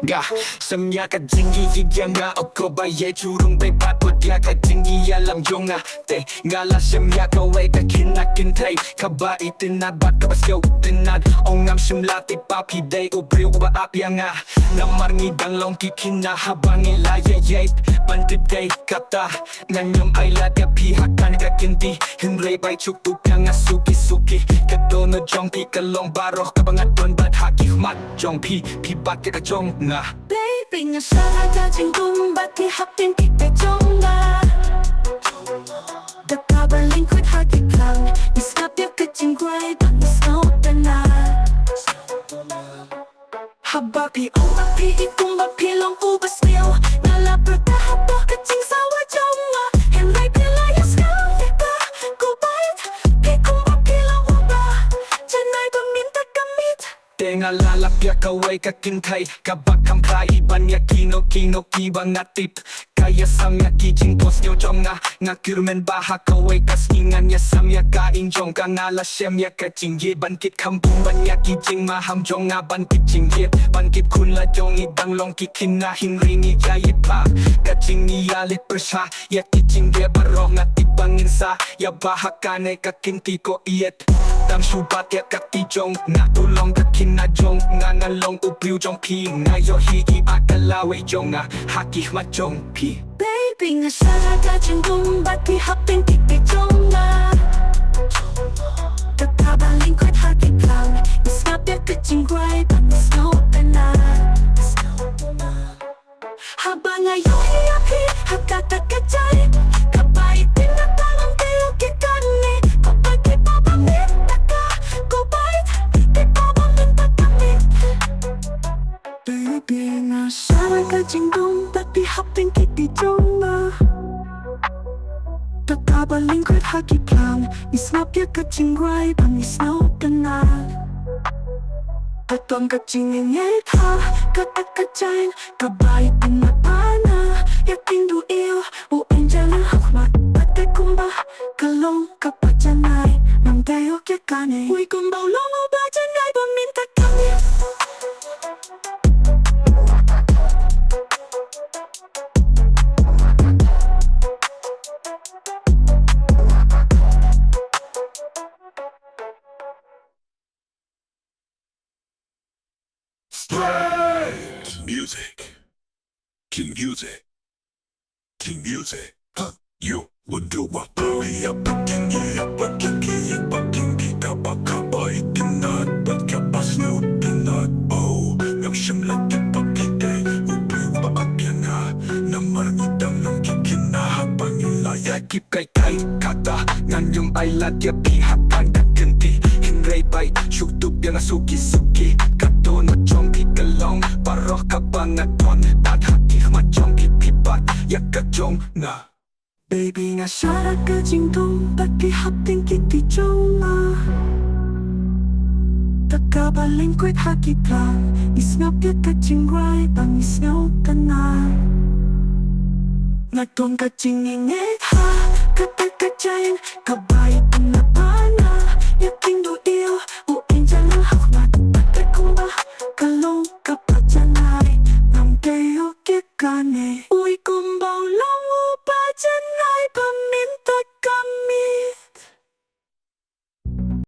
Nga Samya ka jingi higya nga Oko ba ye churung bay patpot ya ka jingi alam yung nga Te ngala samya ka way ka kinakintay Kabaitin na bat kabasyaw tinad Ongam simlati papi day Ubriw ba apya nga Namarngidang long kikina habang ilayayay Bandit day kata Nganyom ay ladya pihakan kakinti Hinray bay chuktuk nga suki-suki Kadono jong pi kalong barok Kabangat don bat haki mat jong pi bat ka jong nga Baby nga sarada jinggung bat ki hapin kita jong nga Dakabalingkod hagi klang Iskapya ka jingway Pangis na utana Haba pi o mapi itong mapilong ubas niyo Nalapar ka haba ka jing sawa jong nga Henry pilayas ka Ika kubait Pikong mapilong uba Janay paminta kamit Tenga lalapya kaway kakintay Kabakam kaiban ya kino kibang natip Kaya samya kijing pos nyo jong nga Nga kirmen baha kaway kasningan ya samya kain jong ka ngala siyam ya kajing ye Bankit kampung ban ya kijing maham jong nga bankit jing ye Bankit kunla jong idang long kikin na hinringi jayit pa Kajing niyalit persya ya kijing ye baro nga tibangin sa Ya baha kanay kakinti ko iyet Tam subat ya kati jong nga tulong kakin na jong nga ngalong ubriw jong pi Nga yo higi akalaway jong nga hakih ma jong pi Baby nga sarada jinggung bat ki hapin kita jong nga Dakabalingkod hagi klang Iskapya ka jingway Pangis na utana Habang ngayon hiyapi Hagkata ka jay Kabaitin na tanong kayo kitani Kapag ipapaminta ka Kubait Ipapaminta kami Baby nga sarada jinggung bat ki hapin kita jong nga Dakabalingkod hagi klang Iskapya ka jingway Pangis na utana Katong kachingingit ha Katak kachain Kabaitin na pana Yakin duil Uin jalan hakmat Pate kumba Kalong kapajanay Nang dayo kya kane Uy kumbaw long uba janay Paminta kami Music. King music. King music. Huh? You would do what we up king ye up king kita bakabaitin na Pagkapas na utinat Oh Nagsimlat at pagkite Ubriw ba akya nga Namarangidang ng kikinahabang ilaya Kip kay kata Nganyom ay ladya pihakan kakinti Hinray bay chuktuk nga suki-suki Kadono jong pi kalong barok kabangat don bat hakih ma jong pi bat ka jong nga Baby nga sarada ka jinggung bat ki hapin kita jong nga Dakabalingkod hagi klang Iskapya ka jingway Pangis na utana Nagtong ka jingingit ha Katak kachain Kabaitin